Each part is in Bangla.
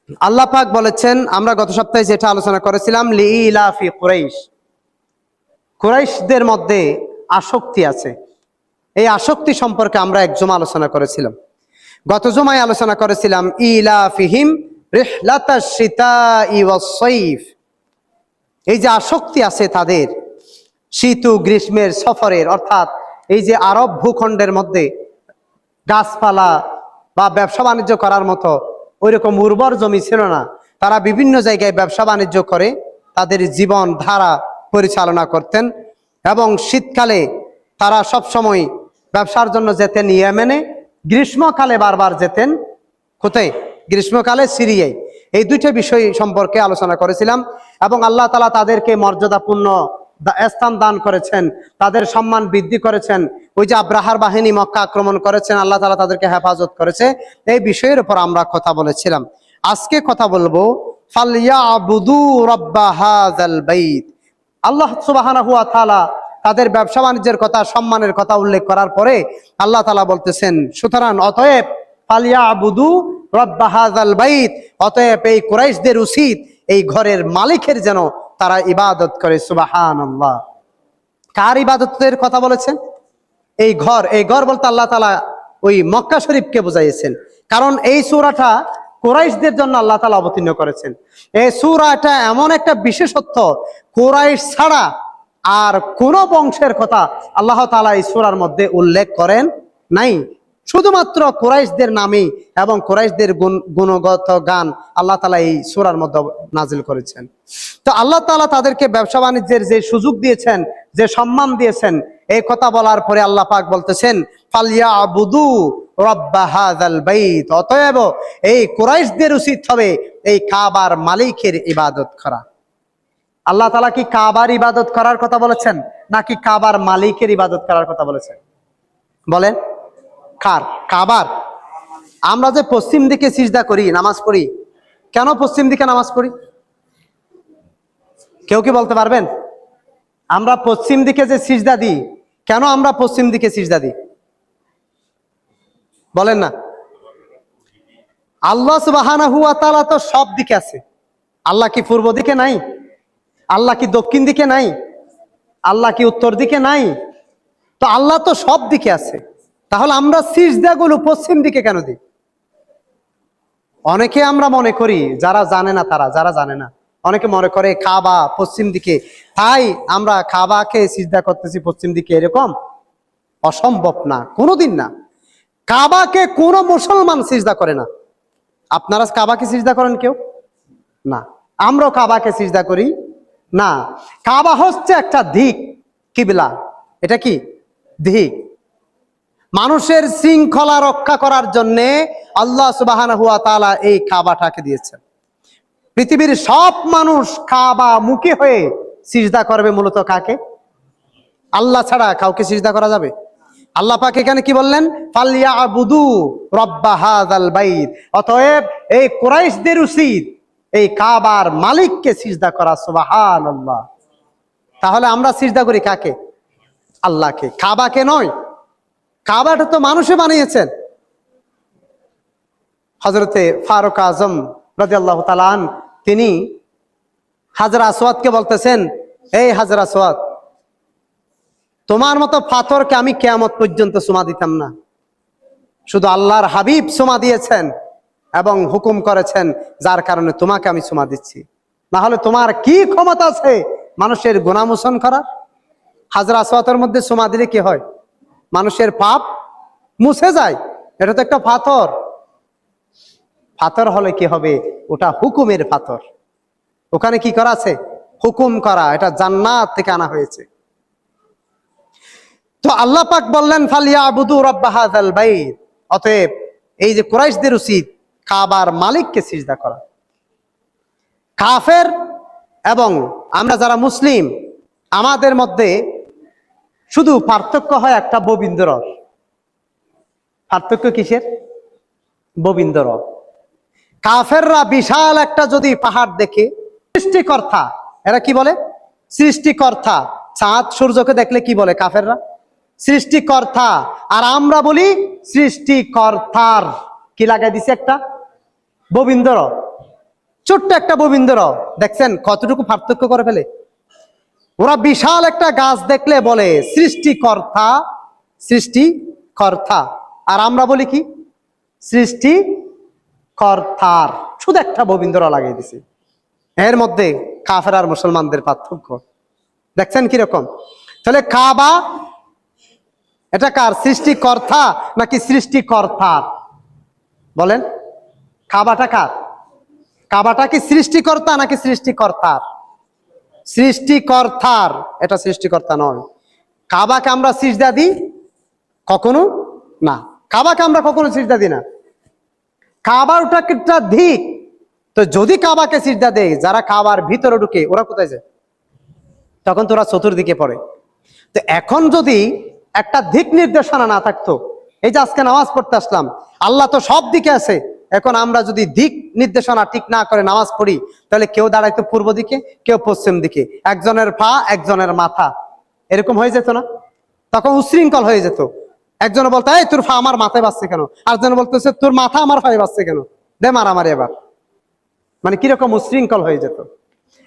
আল্লাহ পাক বলেছেন, আমরা গত সপ্তাহে যেটা আলোচনা করেছিলাম, লিইলাফি কুরাইশ, কুরাইশদের মধ্যে আসক্তি আছে। এই আসক্তি সম্পর্কে আমরা এক জুমা আলোচনা করেছিলাম। গত জুমায় আলোচনা করেছিলাম ইলাফিহিম রিহলাতাশ শিতাই ওয়াস সাইফ, এই যে আসক্তি আছে তাদের শীত ও গ্রীষ্মের সফরের, অর্থাৎ এই যে আরব ভূখণ্ডের মধ্যে গাছপালা বা ব্যবসা বাণিজ্য করার মতো ওইরকম উর্বর জমি ছিল না। তারা বিভিন্ন জায়গায় ব্যবসা বাণিজ্য করে তাদের জীবন ধারা পরিচালনা করতেন, এবং শীতকালে তারা সব সময় ব্যবসার জন্য যেতেন ইয়েমেনে, গ্রীষ্মকালে বারবার যেতেন কোথায়? গ্রীষ্মকালে সিরিয়ায়। এই দুইটা বিষয় সম্পর্কে আলোচনা করেছিলাম, এবং আল্লাহ তাআলা তাদেরকে মর্যাদাপূর্ণ স্থান দান করেছেন, তাদের সম্মান বৃদ্ধি করেছেন। ওই যে আব্রাহার বাহিনী মক্কা আক্রমণ করেছেন, আল্লাহ তাআলা তাদেরকে হেফাজত করেছে। এই বিষয়ের উপর আমরা কথা বলেছিলাম। আজকে কথা বলবো ফালইয়াবুদু রাব্ব হাযাল বাইত। আল্লাহ সুবহানাহু ওয়া তাআলা তাদের ব্যবসা বাণিজ্যের কথা, সম্মানের কথা উল্লেখ করার পরে আল্লাহ তাআলা বলতেছেন, সুতরাং অতএব ফালইয়াবুদু রাব্ব হাযাল বাইত, অতএব এই কুরাইশদের উচিত এই ঘরের মালিকের যেন তারা ইবাদত করে। সুবহানাল্লাহ। কার ইবাদতের কথা বলেছেন? এই ঘর বলতে আল্লাহ তাআলা ওই মক্কা শরীফকে বুঝাইছেন, কারণ এই সূরাটা কুরাইশদের জন্য আল্লাহ তাআলা অবতীর্ণ করেছেন। এই সূরাটা এমন একটা বিশেষত্ব, কুরাইশ ছাড়া আর কোন বংশের কথা আল্লাহ তাআলা এই সূরার মধ্যে উল্লেখ করেন নাই। শুধুমাত্র কুরাইশদের নামে এবং কুরাইশদের গুণগত গান আল্লাহ তাআলা এই সূরার মধ্যে নাজিল করেছেন। তো আল্লাহ তাআলা তাদেরকে ব্যবসা বাণিজ্যের যে সুযোগ দিয়েছেন, যে সম্মান দিয়েছেন, এই কথা বলার পরে আল্লাহ পাক বলতেছেন ফালইয়াবুদু রাব্ব হাযাল বাইত, অতএব এই কুরাইশদের উচিত হবে এই কাবার মালিকের ইবাদত করা। আল্লাহ তাআলা কি কাবার ইবাদত করার কথা বলেছেন, নাকি কাবার মালিকের ইবাদত করার কথা বলেছেন? বলেন, কার? কাবার। আমরা যে পশ্চিম দিকে সিজদা করি, নামাজ পড়ি, কেন পশ্চিম দিকে নামাজ পড়ি? কেউ কি বলতে পারবেন? আমরা পশ্চিম দিকে যে সিজদা দিই, কেন আমরা পশ্চিম দিকে সিজদা দিই? বলেন না। আল্লাহ সুবহানাহু ওয়া তাআলা তো সব দিকে আছে। আল্লাহ কি পূর্ব দিকে নাই? আল্লাহ কি দক্ষিণ দিকে নাই? আল্লাহ কি উত্তর দিকে নাই? তো আল্লাহ তো সব দিকে আছে। তাহলে আমরা সিজদাগুলো পশ্চিম দিকে কেন দিই? অনেকে আমরা মনে করি, যারা জানে না, অনেকে মনে করে কাবা পশ্চিম দিকে, তাই আমরা কাবাকে সিজদা করতেছি পশ্চিম দিকে। এরকম অসম্ভব না, কোনোদিন না। কাবাকে কোনো মুসলমান সিজদা করে না। আপনারা কাবাকে সিজদা করেন কেউ? না। আমরাও কাবাকে সিজদা করি না। কাবা হচ্ছে একটা দিক, কিবলা। এটা কি দিক? মানুষের শৃঙ্খলা রক্ষা করার জন্য আল্লাহ সুবহানাহু ওয়া তাআলা এই কাবাটাকে দিয়েছেন। পৃথিবীর সব মানুষ কাবা মুখী হয়ে সিজদা করবে মূলত কাকে? আল্লাহ ছাড়া কাউকে সিজদা করা যাবে? আল্লাহ পাক এখানে কি বললেন? ফালইয়াবুদু রাব্ব হাযাল বাইত, অতএব এই কুরাইশদের উচিত এই কাবার মালিককে সিজদা করা। সুবহানাল্লাহ। তাহলে আমরা সিজদা করি কাকে? আল্লাহকে, কাবাকে নয়। কাবাটা তো মানুষে বানিয়েছেন। হযরতে ফারুক আজম রাদিয়াল্লাহু তাআলা আন, তিনি হাজর আসওয়াদকে বলতেছেন, এই হাজর আসওয়াদ, তোমার মতো পাথরকে আমি কিয়ামত পর্যন্ত চুমা দিতাম না। শুধু আল্লাহর হাবিব চুমা দিয়েছেন এবং হুকুম করেছেন, যার কারণে তোমাকে আমি চুমা দিচ্ছি। না হলে তোমার কি ক্ষমতা আছে মানুষের গুনাহ মোচন করার? হাজর আসওয়াদের মধ্যে চুমা দিলে কি হয়? মানুষের পাপ মুছে যায়। এটা তো একটা পাথর। পাথর হলে কি হবে? ওটা হুকুমের পাথর। ওখানে কি করা আছে? হুকুম করা। এটা জান্নাত থেকে আনা হয়েছে। তো আল্লাহ পাক বললেন ফালইয়াবুদু রাব্ব হাযাল বাইত, অতএব এই যে কুরাইশদের উচিত কাবার মালিককে সিজদা করা। কাফের এবং আমরা যারা মুসলিম, আমাদের মধ্যে শুধু পার্থক্য হয় একটা, ববিন্দ রস। পার্থক্য কিসের? ববিন্দ রস। কাফেররা বিশাল একটা যদি পাহাড় দেখে, সৃষ্টিকর্তা, এরা কি বলে? সৃষ্টিকর্তা। চাঁদ সূর্যকে দেখলে কি বলে কাফেররা? সৃষ্টিকর্তা। আর আমরা বলি সৃষ্টিকর্তার। কি লাগাই দিছে? একটা ববিন্দ রস। ছোট্ট একটা ববিন্দ্র দেখছেন কতটুকু পার্থক্য করে ফেলে। ওরা বিশাল একটা গাছ দেখলে বলে সৃষ্টিকর্তা, সৃষ্টিকর্তা, আর আমরা বলি কি সৃষ্টিকর্তার। শুধু একটা ববিন্দ্র লাগিয়ে দিছি। এর মধ্যে কাফের আর মুসলমানদের পার্থক্য দেখছেন কিরকম। তাহলে কাবা এটা কার? সৃষ্টিকর্তা নাকি সৃষ্টিকর্তার? বলেন, কাবাটা কার? কাবাটা কি সৃষ্টিকর্তা নাকি সৃষ্টিকর্তার? সৃষ্টিকর্তার, এটা সৃষ্টিকর্তা নয়। কাবাকে আমরা সিজদা দিই? কখনো না। কাবাকে আমরা কখনো সিজদা দিই না। কাবার ওটা একটা দিক। তো যদি কাবাকে সিজদা দেয়, যারা কাবার ভিতরে ঢুকে ওরা কোথায় যায়? তখন তোরা চতুর্দিকে পড়ে। তো এখন যদি একটা দিক নির্দেশনা না থাকতো, এই যে আজকে নামাজ পড়তে আসলাম, আল্লাহ তো সব দিকে আছে। এখন আমরা যদি দিক নির্দেশনা ঠিক না করে নামাজ পড়ি, তাহলে কেউ দাঁড়াইতো পূর্ব দিকে, কেউ পশ্চিম দিকে, একজনের পা একজনের মাথা, এরকম হয়ে যেত না? তখন উশৃঙ্খল হয়ে যেত। একজন বলতো এই তোর পা আমার মাথায় বাজছে কেন, আরেকজন বলতেছে তোর মাথা আমার পায়ে বাজছে কেন, দে মারামারি এবার। মানে কিরকম উশৃঙ্খল হয়ে যেত।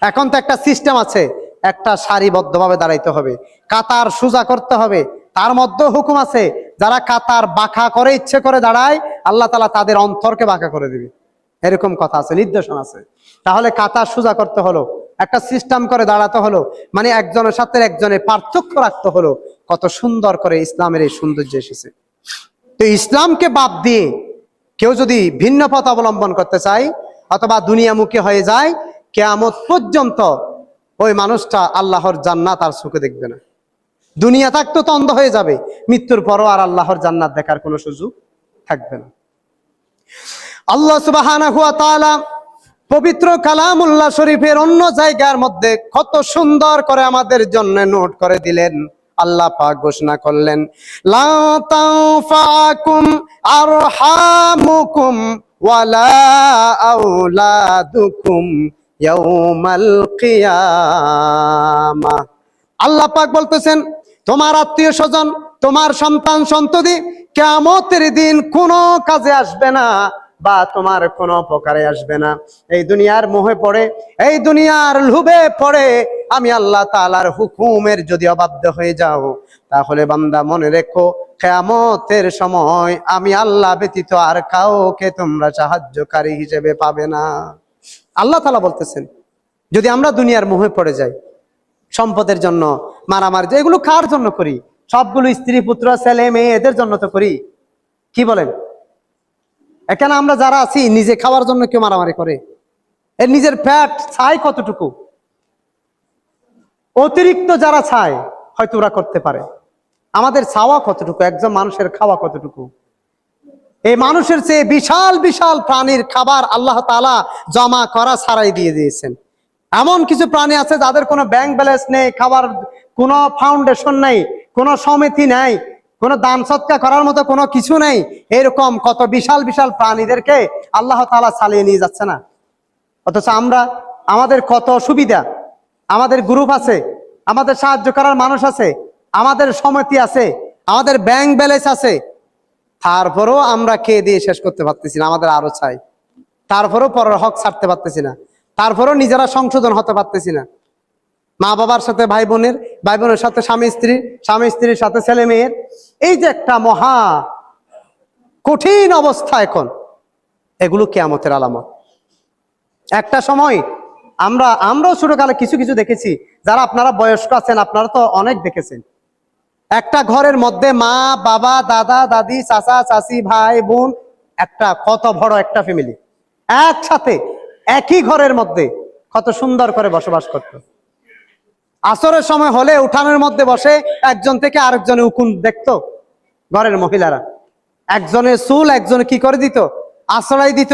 এখন তো একটা সিস্টেম আছে, একটা সারিবদ্ধভাবে দাঁড়াইতে হবে, কাতার সোজা করতে হবে। তার মধ্যে হুকুম আছে, যারা কাতার বাঁকা করে ইচ্ছে করে দাঁড়ায়, আল্লাহ তাআলা তাদের অন্তরকে বাঁকা করে দিবে, এরকম কথা আছে, নির্দেশনা আছে। তাহলে কাতার সোজা করতে হলো, একটা সিস্টেম করে দাঁড়াতে হলো, মানে একজনের সাথে একজনের পার্থক্য রাখতে হলো। কত সুন্দর করে ইসলামের এই সৌন্দর্য এসেছে। তো ইসলামকে বাদ দিয়ে কেউ যদি ভিন্ন পথ অবলম্বন করতে চায় অথবা দুনিয়ামুখী হয়ে যায়, কিয়ামত পর্যন্ত ওই মানুষটা আল্লাহর জান্নাত আর চোখে দেখবে না। দুনিয়া থাকতো তো অন্ধ হয়ে যাবে, মৃত্যুর পরও আর আল্লাহর জান্নাত দেখার কোনো সুযোগ থাকবে না। আল্লাহ সুবহানাহু ওয়া তাআলা পবিত্র কালামুল্লাহ শরীফের অন্য জায়গার মধ্যে কত সুন্দর করে আমাদের জন্য নোট করে দিলেন। আল্লাহ পাক ঘোষণা করলেন, লা তানফাকুম আরহামুকুম ওয়ালা আওলাদুকুম ইয়াউমাল কিয়ামাহ। আল্লাহ পাক বলতেছেন, তোমার আত্মীয় স্বজন, তোমার সন্তান সন্ততি কিয়ামতের দিন কোনো কাজে আসবে না, বা তোমার কোনো উপকারে আসবে না। এই দুনিয়ার মোহে পড়ে, এই দুনিয়ার লোভে পড়ে আমি আল্লাহ তাআলার হুকুমের যদি অবাধ্য হয়ে যাও, তাহলে বান্দা মনে রেখো, কিয়ামতের সময় আমি আল্লাহ ব্যতীত আর কাউকে তোমরা সাহায্যকারী হিসেবে পাবে না। আল্লাহ তাআলা বলতেছেন, যদি আমরা দুনিয়ার মোহে পড়ে যাই, সম্পদের জন্য মারামারি, এগুলো কার জন্য করি? সবগুলো স্ত্রী পুত্র ছেলে মেয়ে এদের জন্য তো করি। কি বলেন? এখানে আমরা যারা আছি, নিজে খাওয়ার জন্য কেউ মারামারি করে? এর নিজের পেট চায় কতটুকু, অতিরিক্ত যারা চায় হয়তো ওরা করতে পারে। আমাদের চাওয়া কতটুকু, একজন মানুষের খাওয়া কতটুকু? এই মানুষের চেয়ে বিশাল বিশাল প্রাণীর খাবার আল্লাহ তাআলা জমা করা ছাড়াই দিয়ে দিয়েছেন। এমন কিছু প্রাণী আছে যাদের কোনো ব্যাংক ব্যালেন্স নেই, খাবার কোনো ফাউন্ডেশন নেই, কোনো সমিতি নেই, কোনো দান সৎকা করার মতো কোনো কিছু নেই। এরকম কত বিশাল বিশাল প্রাণীদেরকে আল্লাহ তাআলা চালিয়ে নিয়ে যাচ্ছে না? অথচ আমরা, আমাদের কত সুবিধা, আমাদের গ্রুপ আছে, আমাদের সাহায্য করার মানুষ আছে, আমাদের সমিতি আছে, আমাদের ব্যাংক ব্যালেন্স আছে, তারপরেও আমরা কে দিয়ে শেষ করতে পারতেছি না, আমাদের আরো চাই। তারপরেও পরের হক ছাড়তে পারতেছি না, তারপরেও নিজেরা সংশোধন হতে পারতেছি না। মা বাবার সাথে ভাই বোনের, ভাই বোনের সাথে স্বামী স্ত্রীর, স্বামী স্ত্রীর সাথে ছেলে মেয়ের, এই যে একটা মহা কঠিন অবস্থা এখন, এগুলো কিয়ামতের আলামত। একটা সময় আমরাও ছোটকালে কিছু কিছু দেখেছি, যারা আপনারা বয়স্ক আছেন আপনারা তো অনেক দেখেছেন। একটা ঘরের মধ্যে মা বাবা দাদা দাদি চাচা চাচি ভাই বোন, একটা কত বড় একটা ফ্যামিলি একসাথে একই ঘরের মধ্যে কত সুন্দর করে বসবাস করত। আসরের সময় হলে উঠানের মধ্যে বসে একজন থেকে আরেকজনে উকুন দেখতো। ঘরের মহিলারা একজনের চুল একজনে কি করে দিত, আশ্রয় দিত,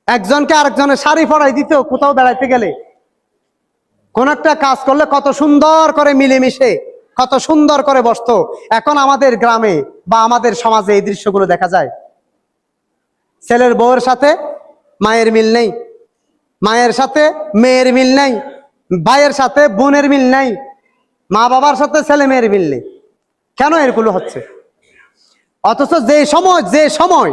একজনকে আরেকজনের শাড়ি পরাই দিত। কোথাও বেড়াইতে গেলে কোন একটা কাজ করলে কত সুন্দর করে মিলেমিশে কত সুন্দর করে বসতো। এখন আমাদের গ্রামে বা আমাদের সমাজে এই দৃশ্যগুলো দেখা যায়। ছেলের বউয়ের সাথে মায়ের মিল নেই, মায়ের সাথে মেয়ের মিল নেই, ভাইয়ের সাথে বোনের মিল নেই, মা বাবার সাথে ছেলে মেয়ের মিল নেই। কেন এগুলো হচ্ছে? অথচ যে সময়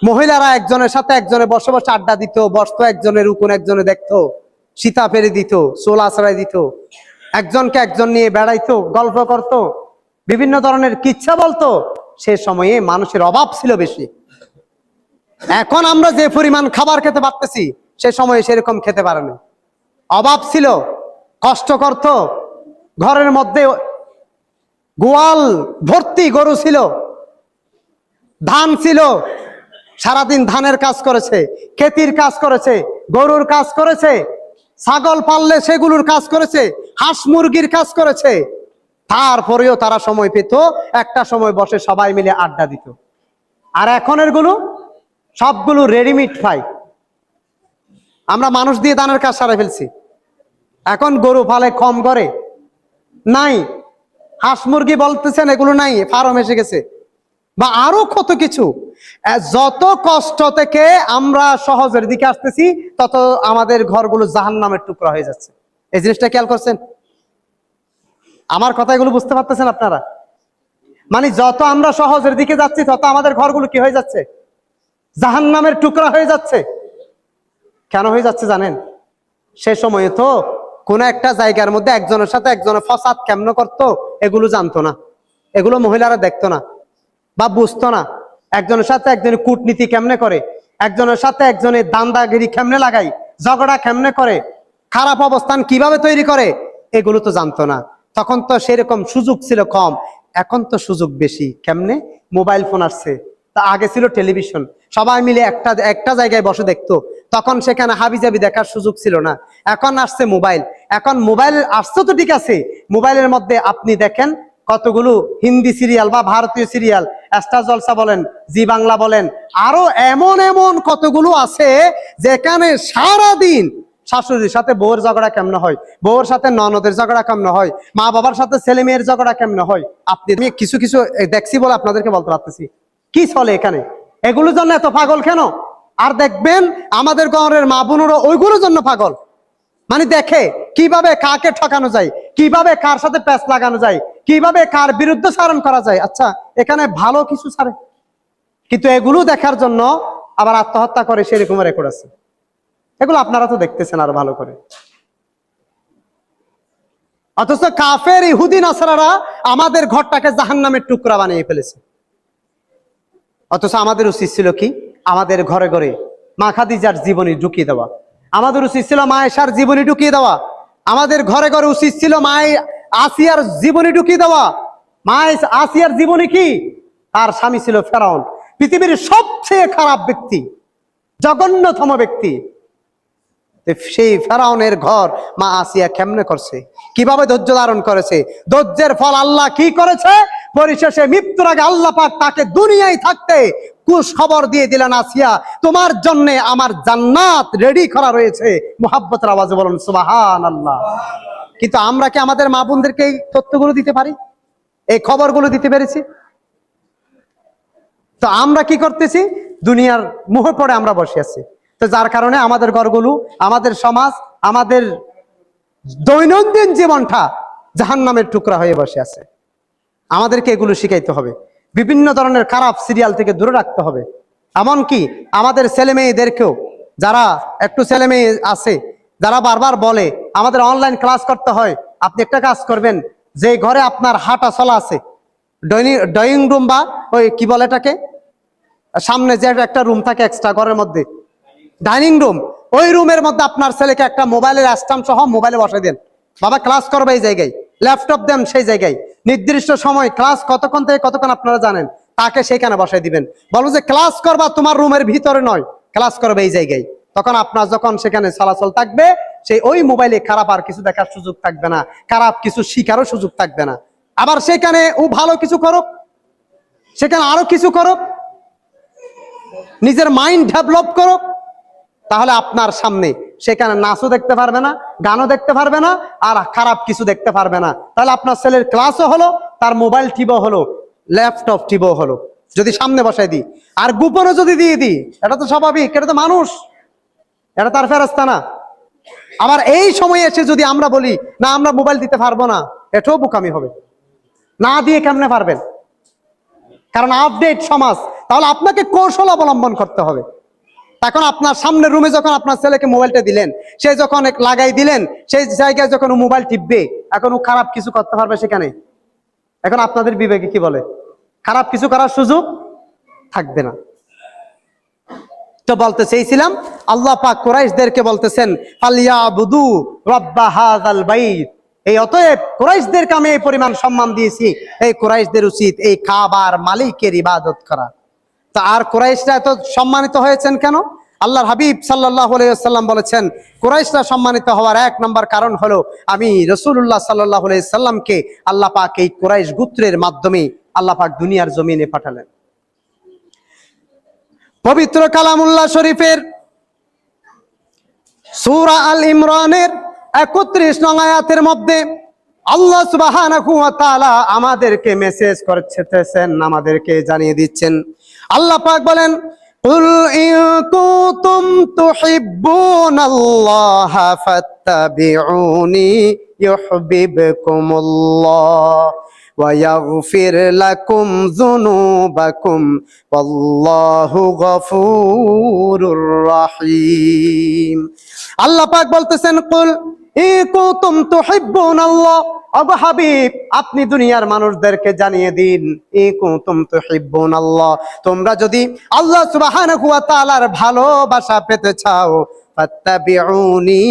মহিলারা একজনের সাথে একজনে বসে বসে আড্ডা দিত, বসতো একজনের উকুন একজনে দেখতো, সীতা ফেরে দিত, চোল আছড়াই দিত, একজনকে একজন নিয়ে বেড়াইতো, গল্প করত, বিভিন্ন ধরনের কিচ্ছা বলতো। সে সময়ে মানুষের অভাব ছিল বেশি। এখন আমরা যে পরিমাণ খাবার খেতে পারতেছি সে সময়ে সেরকম খেতে পারেনি। অভাব ছিল, কষ্ট করত, ঘরের মধ্যে গোয়াল ভর্তি গরু ছিল, ধান ছিল, সারাদিন ধানের কাজ করেছে, খেতির কাজ করেছে, গরুর কাজ করেছে, ছাগল পাললে সেগুলোর কাজ করেছে, হাঁস মুরগির কাজ করেছে। তারপরেও তারা সময় পেত, একটা সময় বসে সবাই মিলে আড্ডা দিত। আর এখনের গুলো সবগুলো রেডিমেড পাই। আমরা মানুষ দিয়ে ধানের কাজ সারা ফেলছি। এখন গরু ফালে কম করে নাই, হাঁস মুরগি বলতেছেন এগুলো নাই, ফার্ম এসে গেছে, বা আরো কত কিছু। যত কষ্ট থেকে আমরা সহজের দিকে আসতেছি তত আমাদের ঘরগুলো জাহান্নামের টুকরা হয়ে যাচ্ছে। এই জিনিসটা খেয়াল করছেন? আমার কথা এগুলো বুঝতে পারতেছেন আপনারা? মানে যত আমরা সহজের দিকে যাচ্ছি তত আমাদের ঘরগুলো কি হয়ে যাচ্ছে? জাহান্নামের টুকরা হয়ে যাচ্ছে। কেন হয়ে যাচ্ছে জানেন? সে সময়ে তো কোন একটা জায়গার মধ্যে একজনের সাথে একজনের ফসাদ কেমন করতো এগুলো জানতো না, এগুলো মহিলারা দেখতো না বা বুঝতো না। একজনের সাথে একজনের কূটনীতি কেমনে করে, একজনের সাথে একজনের দান্দাগিরি কেমনে লাগাই, ঝগড়া কেমনে করে, খারাপ অবস্থান কিভাবে তৈরি করে, এগুলো তো জানতো না। তখন তো সেরকম সুযোগ ছিল কম, এখন তো সুযোগ বেশি। কেমনে? মোবাইল ফোন আসছে। তা আগে ছিল টেলিভিশন, সবাই মিলে একটা জায়গায় বসে দেখতো, তখন সেখানে হাবিজাবি দেখার সুযোগ ছিল না। এখন আসছে মোবাইল, এখন মোবাইল আসছে তো ঠিক আছে, মোবাইলের মধ্যে আপনি দেখেন কতগুলো হিন্দি সিরিয়াল বা ভারতীয় সিরিয়াল, স্টার জলসা বলেন, জি বাংলা বলেন, আরো এমন এমন কতগুলো আছে যেখানে সারাদিন শাশুড়ির সাথে বউয়ের ঝগড়া কেমন হয়, বউয়ের সাথে ননদের ঝগড়া কেমন হয়, মা বাবার সাথে ছেলে মেয়ের ঝগড়া কেমন হয়। আপনি কিছু কিছু দেখছি বলে আপনাদেরকে বলতে পারতেছি কি চলে এখানে। এগুলোর জন্য এত পাগল কেন? আর দেখবেন আমাদের ঘরের মা বোনেরও ওইগুলোর জন্য পাগল। মানে দেখে কিভাবে কাকে ঠকানো যায়, কিভাবে কার সাথে প্যাচ লাগানো যায়, কিভাবে কার বিরুদ্ধে চারণ করা যায়। আচ্ছা, এখানে ভালো কিছু ছাড়ে, কিন্তু এগুলো দেখার জন্য আবার আত্মহত্যা করে সেরকম রেকর্ড আছে। এগুলো আপনারা তো দেখতেছেন আর ভালো করে। অথচ কাফের ইহুদি নাসারারা আমাদের ঘরটাকে জাহান্নামের টুকরা বানিয়ে ফেলেছে। অথচ আমাদের উচিত ছিল কি? আমাদের ঘরে ঘরে মা খাদিজার জীবনী ঢুকিয়ে দেওয়া, আমাদের উচিত ছিল মা আয়েশার জীবনী ঢুকিয়ে দেওয়া, আমাদের ঘরে ঘরে উচিত ছিল মা আসিয়ার জীবনী ঢুকিয়ে দেওয়া। মা আসিয়ার জীবনী কি? তার স্বামী ছিল ফেরাউন, পৃথিবীর সবচেয়ে খারাপ ব্যক্তি, জঘন্যতম ব্যক্তি। সেই ফেরাউনের ঘর মা আসিয়া কেমনে করছে, কিভাবে ধৈর্য ধারণ করেছে, ধৈর্যের ফল আল্লাহ কি করেছে? পরিশেষে মৃত্যুর আগে আল্লাহ পাক তাকে দুনিয়ায় থাকতে কুশ খবর দিয়ে দিলেন, আসিয়া তোমার জন্য আমার জান্নাত রেডি করা রয়েছে। মুহাব্বতের আওয়াজে বলুন সুবহানাল্লাহ। কিন্তু আমরা কি আমাদের মা বোনদেরকে এই তথ্যগুলো দিতে পারি, এই খবরগুলো দিতে পেরেছি? তো আমরা কি করতেছি? দুনিয়ার মোহে পড়ে আমরা বসে আছি। তো যার কারণে আমাদের ঘরগুলো, আমাদের সমাজ, আমাদের দৈনন্দিন জীবনটা জাহান্নামের টুকরা হয়ে বসে আছে। আমাদেরকে এগুলো শিখাইতে হবে, বিভিন্ন ধরনের খারাপ সিরিয়াল থেকে দূরে রাখতে হবে। এমনকি আমাদের ছেলে মেয়েদেরকেও, যারা একটু ছেলে মেয়ে আছে যারা বারবার বলে আমাদের অনলাইন ক্লাস করতে হয়, আপনি একটা কাজ করবেন, যে ঘরে আপনার হাঁটা চলা আছে, ড্রয়িং রুম বা ওই কি বলে এটাকে, সামনে যে একটা রুম থাকে এক্সট্রা ঘরের মধ্যে, ডাইনিং রুম, ওই রুমের মধ্যে আপনার ছেলেকে একটা মোবাইলের স্ট্যান্ড সহ মোবাইলে বসাই দেন। বাবা ক্লাস করবে এই জায়গায়, ল্যাপটপ দেন সেই জায়গায়, নির্দিষ্ট সময় ক্লাস কতক্ষণ থেকে কতক্ষণ আপনারা জানেন, তাকে সেখানে বসাই দিবেন। বলবো যে ক্লাস করবা তোমার রুমের ভিতরে নয়, ক্লাস করবে এই জায়গায়। তখন আপনার যখন সেখানে চলাচল থাকবে, সেই ওই মোবাইলে খারাপ আর কিছু দেখার সুযোগ থাকবে না, খারাপ কিছু শিখারও সুযোগ থাকবে না। আবার সেখানে ও ভালো কিছু করুক, সেখানে আরো কিছু করুক, নিজের মাইন্ড ডেভেলপ করুক, তাহলে আপনার সামনে সেখানে নাচও দেখতে পারবে না, গানও দেখতে পারবে না, আর খারাপ কিছু দেখতে পারবে না। তাহলে আপনার ছেলের ক্লাসও হলো, তার মোবাইল টিপও হলো, ল্যাপটপ টিপও হলো, যদি সামনে বসাই দিই। আর গোপনে যদি দিয়ে দিই, এটা তো স্বাভাবিক, এটা তো মানুষ, এটা তার ফেরেশতা না। আবার এই সময় এসে যদি আমরা বলি না আমরা মোবাইল দিতে পারবো না, এটাও বোকামি হবে। না দিয়ে কেমনে পারবেন? কারণ আপডেট সমাজ, তাহলে আপনাকে কৌশল অবলম্বন করতে হবে। এখন আপনার সামনের রুমে যখন আপনার ছেলেকে মোবাইলটা দিলেন, সে যখন লাগাই দিলেন, সেই জায়গায় যখন ও মোবাইল টিপবে, এখন ও খারাপ কিছু করতে পারবে সেখানে? এখন আপনাদের বিবেকে কি বলে? খারাপ কিছু করার সুযোগ থাকবে না। তো বলতে চেয়েছিলাম, আল্লাহ পাক কুরাইশদেরকে বলতেছেন ফালিয়াবুদু রাব্বা হাযাল বাইত। এই অতএব কুরাইশদেরকে আমি এই পরিমাণ সম্মান দিয়েছি, এই কুরাইশদের উচিত এই কাবার মালিকের ইবাদত করা। তা আর কুরাইশরা এত সম্মানিত হয়েছেন কেন? আল্লাহর হাবিব সাল্লাল্লাহু আলাইহি ওয়াসাল্লাম বলেছেন, কুরাইশরা সম্মানিত হওয়ার এক নম্বর কারণ হলো আমি রাসূলুল্লাহ সাল্লাল্লাহু আলাইহি সাল্লামকে আল্লাহ পাক এই কুরাইশ গোত্রের মাধ্যমে আল্লাহ পাক দুনিয়ার জমিনে পাঠালেন। পবিত্র কালামুল্লাহ শরীফের সূরা আল ইমরানের ৩১ নং আয়াতের মধ্যে আল্লাহ সুবহানাহু ওয়া তাআলা আমাদেরকে মেসেজ করতেছেন, আমাদেরকে জানিয়ে দিচ্ছেন। আল্লাহ পাক বলেন, কুল ইন কুনতুম তুহিব্বুনাল্লাহা ফাত্তাবিউনি ইউহিব্বুকুমুল্লাহ ওয়া ইয়াগফির লাকুম যুনুবাকুম ওয়াল্লাহু গফুরুর রহিম। আল্লাহ পাক বলতেছেন, কুল ইন কুনতুম তুহিব্বুনাল্লাহ, ওগো হাবিব আপনি দুনিয়ার মানুষদেরকে জানিয়ে দিন, ইন কুনতুম তুহিব্বুনাল্লাহ, তোমরা যদি আল্লাহ সুবহানাহু ওয়া তাআলার ভালোবাসা পেতে চাও, ফাত্তাবিউনি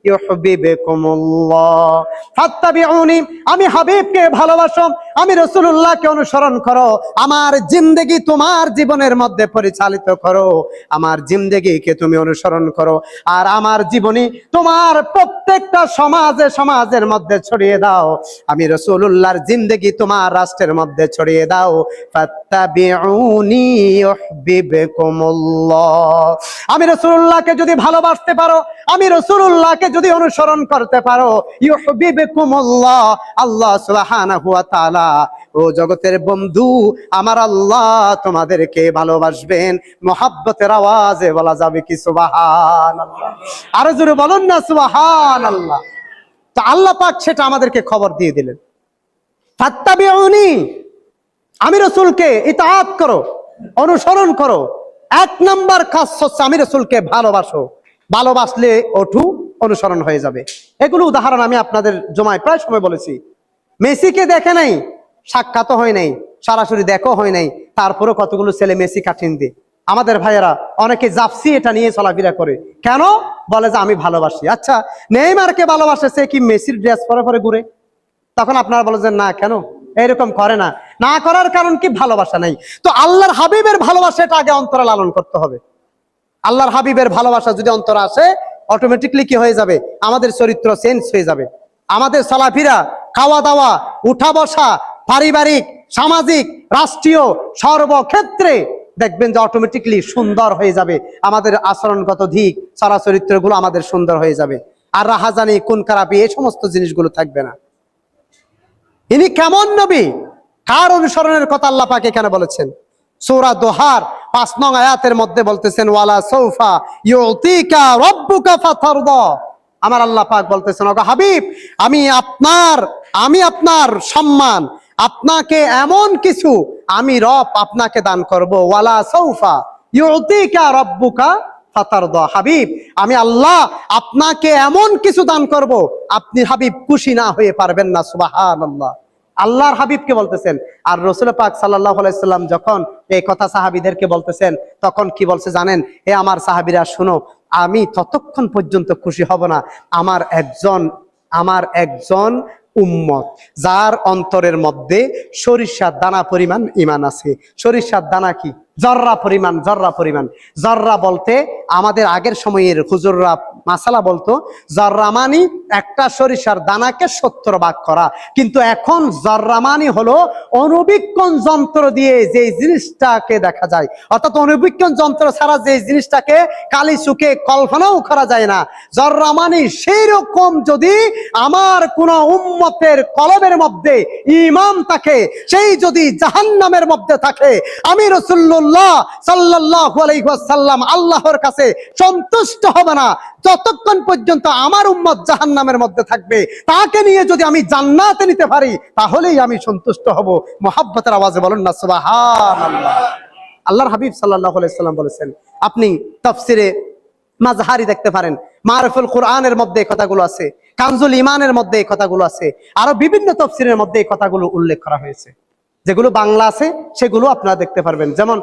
ইউহিব্বুকুমুল্লাহ, ফাত্তাবিউনি আমি হাবিবকে ভালোবাসো, আমি রাসূলুল্লাহকে অনুসরণ করো, আমার জিন্দেগি তোমার জীবনের মধ্যে পরিচালিত করো, আমার জিন্দেগিকে তুমি অনুসরণ করো, আর আমার জীবনী তোমার প্রত্যেকটা সমাজের মধ্যে ছড়িয়ে দাও, আমি রাসূলুল্লাহর জিন্দেগি তোমার রাষ্ট্রের মধ্যে ছড়িয়ে দাও। ফাত্তাবিউনি ইউহিব্বুকুমুল্লাহ, আমি রাসূলুল্লাহকে যদি ভালোবাসতে পারো, আমি রাসূলুল্লাহকে যদি অনুসরণ করতে পারো, ইউহিব্বুকুমুল্লাহ, আল্লাহ সুবহানাহু ওয়া তাআলা ও জগতের বন্ধু আমার আল্লাহ তোমাদেরকে ভালোবাসবেন। মুহাব্বতের আওয়াজে বলা যাবে কি সুবহানাল্লাহ? আরো জোরে বলুন না সুবহানাল্লাহ। তো আল্লাহ পাক সেটা আমাদেরকে খবর দিয়ে দিলেন, ফাত্তাবিউনি, আমি রাসূলকে ইতাআত করো, অনুসরণ করো। এক নাম্বার কাজ হচ্ছে আমি রাসূলকে ভালোবাসো, ভালোবাসলে ওঠু অনুসরণ হয়ে যাবে। এগুলো উদাহরণ আমি আপনাদের জমায় প্রায় সময় বলেছি। মেসিকে দেখে নাই, সাক্ষাৎ হয় নাই, সরাসরি দেখো হয় নাই, তারপরে কতগুলো ছেলে মেসি কাঠিন দিয়ে আমাদের ভাইয়েরা অনেকে জাপসি এটা নিয়ে চলাফেরা করে। কেন? বলে যে আমি ভালোবাসি। আচ্ছা, নেইমারকে ভালোবাসে, সে কি মেসির ড্রেস পরে পরে ঘুরে? তখন আপনারা বলে যে না, কেন এরকম করে না? না করার কারণ কি? ভালোবাসা নাই। তো আল্লাহর হাবিবের ভালোবাসা এটা আগে অন্তরে লালন করতে হবে। আল্লাহর হাবিবের ভালোবাসা যদি অন্তরে আসে, অটোমেটিকলি কি হয়ে যাবে? আমাদের চরিত্র চেঞ্জ হয়ে যাবে। আমাদের চলাফেরা, খাওয়া দাওয়া, উঠা বসা, পারিবারিক, সামাজিক, রাষ্ট্রীয় সর্বক্ষেত্রে দেখবেন যে অটোমেটিকলি সুন্দর হয়ে যাবে। আমাদের আচরণগত দিক, সারা চরিত্রগুলো আমাদের সুন্দর হয়ে যাবে। আর রাহাজানি, কোন খারাপি, এই সমস্ত জিনিসগুলো থাকবে না। ইনি কেমন নবী, কার অনুসরণের কথা আল্লাহ পাক এখানে বলেছেন? সূরা দোহার ৫ নং আয়াতের মধ্যে বলতেছেন, ওয়ালা সাউফা ইউতিকা রাব্বুকা ফাতারদা। আমার আল্লাহ পাক বলতেছেন, ওগো হাবিব আমি আপনার সম্মান, আপনাকে এমন কিছু আমি রব আপনাকে দান করব। ওয়ালা সাউফা ইউতিকা রাব্বুকা ফাতারদা, হাবিব আমি আল্লাহ আপনাকে এমন কিছু দান করব, আপনি হাবিব খুশি না হয়ে পারবেন না। সুবহানাল্লাহ, আল্লাহর হাবিবকে বলতেছেন। আর রাসূল পাক সাল্লাল্লাহু আলাইহি সাল্লাম যখন এই কথা সাহাবীদেরকে বলতেছেন, তখন কি বলছে জানেন? হে আমার সাহাবীরা শুনো, আমি ততক্ষণ পর্যন্ত খুশি হব না আমার একজন উম্মত যার অন্তরের মধ্যে সরিষার দানা পরিমাণ ঈমান আছে। সরিষার দানা কি? জর্রা পরিমাণ। জর্রা বলতে আমাদের আগের সময়ের হুজুররা মাসালা বলতো, জর্রা মানি একটা সরিষার দানাকে ৭০ ভাগ করা। কিন্তু এখন জর্রা মানি হলো অনুবীক্ষণ যন্ত্র দিয়ে যে জিনিসটাকে দেখা যায়, অর্থাৎ অনুবীক্ষণ যন্ত্র ছাড়া যে জিনিসটাকে কালি চোখে কল্পনাও করা যায় না। জর্রা মানি সেই রকম যদি আমার কোন উম্মতের কলবের মধ্যে ঈমান থাকে, সেই যদি জাহান্নামের মধ্যে থাকে, আমি রাসূলুল্লাহ সাল্লাল্লাহু আলাইহি ওয়াসাল্লাম আল্লাহর কাছে সন্তুষ্ট হব না যতক্ষণ পর্যন্ত আমার উম্মত জাহান্নামের মধ্যে থাকবে। তাকে নিয়ে যদি আমি জান্নাতে নিতে পারি, তাহলেই আমি সন্তুষ্ট হব। মুহাব্বতের আওয়াজে বলুন না সুবহানাল্লাহ। আল্লাহর হাবিব সাল্লাল্লাহু আলাইহি সাল্লাম বলেছেন। আপনি তাফসিরে মাজহারি দেখতে পারেন, মারুফুল কোরআনের মধ্যে এই কথাগুলো আছে, কানজুল ইমানের মধ্যে এই কথাগুলো আছে, আরো বিভিন্ন তাফসিরের মধ্যে এই কথাগুলো উল্লেখ করা হয়েছে। যেগুলো বাংলা আছে সেগুলো আপনারা দেখতে পারবেন, যেমন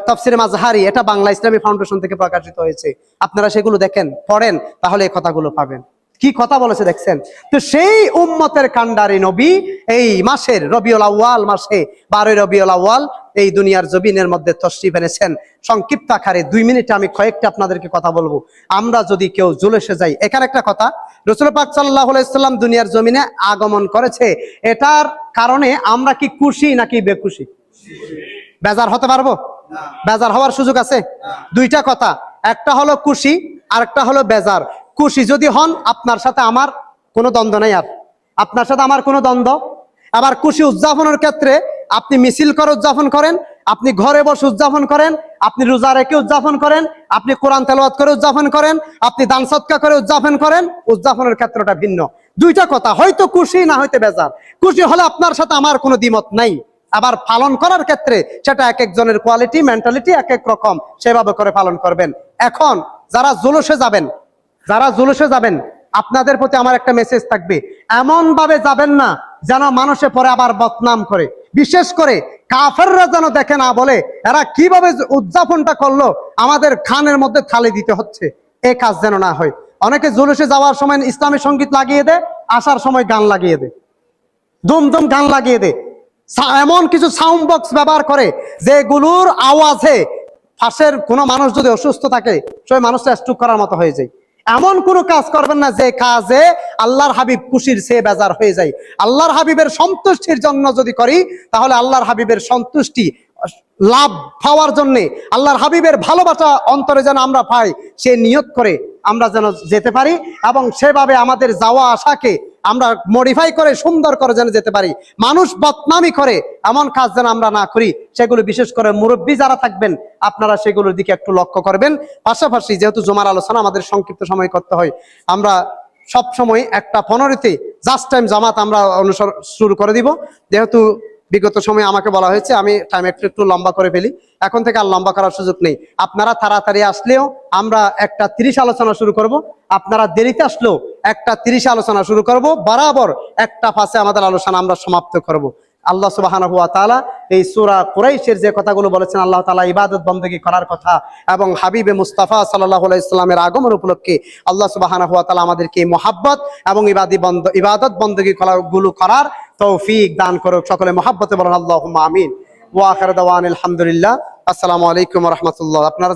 তাফসিরে মাজহারি, এটা বাংলা ইসলামী ফাউন্ডেশন থেকে প্রকাশিত হয়েছে। আপনারা সেগুলো দেখেন, পড়েন, তাহলে এই কথাগুলো পাবেন। কি কথা বলেছে দেখছেন? তো সেই উম্মতের কান্ডারি নবী এই মাসের রবিউল আউয়াল মাসে 12 রবিউল আউয়াল এই দুনিয়ার জমিনের মধ্যে তশরিফ এনেছেন। সংক্ষিপ্ত আকারে 2 মিনিটে আমি কয়েকটা আপনাদেরকে কথা বলবো। আমরা যদি কেউ জুলুসে যাই, এখানে একটা কথা, রাসূল পাক সাল্লাল্লাহু আলাইহি সাল্লাম দুনিয়ার জমিনে আগমন করেছে, এটার কারণে আমরা কি খুশি নাকি বেখুশি? বেজার হতে পারবো? বেজার হওয়ার সুযোগ আছে? দুইটা কথা, একটা হলো খুশি আর একটা হলো বেজার। খুশি যদি হন, আপনার সাথে আমার কোনো দ্বন্দ্ব নেই, আর আপনার সাথে আমার কোনো দ্বন্দ্ব। আবার খুশি উদযাপনের ক্ষেত্রে আপনি মিছিল করে উদযাপন করেন, আপনি ঘরে বসে উদযাপন করেন, আপনি রোজা রেখে উদযাপন করেন, আপনি কোরআন তেলাওয়াত করে উদযাপন করেন, আপনি দান সদকা করে উদযাপন করেন, উদযাপনের ক্ষেত্রটা ভিন্ন। দুইটা কথা, হয়তো খুশি না হয়তো বেজার। খুশি হলে আপনার সাথে আমার কোনো দ্বিমত নাই, আবার পালন করার ক্ষেত্রে সেটা এক একজনের কোয়ালিটি, মেন্টালিটি এক এক রকম, সেভাবে করে পালন করবেন। এখন যারা জুলুসে যাবেন, আপনাদের প্রতি আমার একটা মেসেজ থাকবে, এমন ভাবে যাবেন না যেন মানুষে পরে আবার বদনাম করে, বিশেষ করে কাফেররা যেন দেখে না বলে এরা কিভাবে উদযাপনটা করলো, আমাদের খানের মধ্যে থালি দিতে হচ্ছে, এই কাজ যেন না হয়। অনেকে জুলুসে যাওয়ার সময় ইসলামী সঙ্গীত লাগিয়ে দেয়, আসার সময় গান লাগিয়ে দেয়, দুমদুম গান লাগিয়ে দেয়, এমন কিছু সাউন্ড বক্স ব্যবহার করে যেগুলোর আওয়াজে পাশের কোনো মানুষ যদি অসুস্থ থাকে সেই মানুষটা স্ট্রোক করার মতো হয়ে যায়। এমন কোনো কাজ করবেন না যে কাজে আল্লাহর হাবিব খুশির চেয়ে বেজার হয়ে যায়। আল্লাহর হাবিবের সন্তুষ্টির জন্য যদি করি, তাহলে আল্লাহর হাবিবের সন্তুষ্টি লাভ পাওয়ার জন্য, আল্লাহর হাবিবের ভালোবাসা অন্তরে যেন আমরা পাই, সে নিয়ত করে আমরা যেন যেতে পারি, এবং সেভাবে আমাদের যাওয়া আসাকে আমরা মডিফাই করে সুন্দর করে যেন যেতে পারি। মানুষ বদনামি করে এমন কাজ যেন আমরা না করি, সেগুলো বিশেষ করে মুরব্বী যারা থাকবেন আপনারা সেগুলোর দিকে একটু লক্ষ্য করবেন। পাশাপাশি যেহেতু জুমার আলোচনা আমাদের সংক্ষিপ্ত সময় করতে হয়, আমরা সব সময় 1:15-তে জাস্ট টাইম জামাত আমরা অনুসরণ শুরু করে দিব। যেহেতু বিগত সময়ে আমাকে বলা হয়েছে আমি টাইম একটু লম্বা করে ফেলি, এখন থেকে আর লম্বা করার সুযোগ নেই। আপনারা তাড়াতাড়ি আসলেও আমরা 1:30 আলোচনা শুরু করব, আপনারা দেরিতে আসলেও 1:30 আলোচনা শুরু করব, বরাবর 1:05 আমাদের আলোচনা আমরা সমাপ্ত করব। আল্লাহ সুবহানাহু ওয়া তাআলা এই সূরা কুরাইশের যে কথাগুলো বলেছেন, আল্লাহ তাআলা ইবাদত বন্দেগী করার কথা এবং হাবিবে মুস্তাফা সাল্লাল্লাহু আলাইহি সাল্লামের আগমন উপলক্ষে আল্লাহ সুবহানাহু ওয়া তাআলা আমাদেরকে মুহাব্বত এবং ইবাদত বন্দেগী গুলো করার তৌফিক দান করুক। সকলে মুহাব্বতে বলেন আল্লাহুম্মা আমিন। ওয়া আখিরু দাওয়ানা আলহামদুলিল্লাহ। আসসালামু আলাইকুম ওয়া রাহমাতুল্লাহ। আপনারা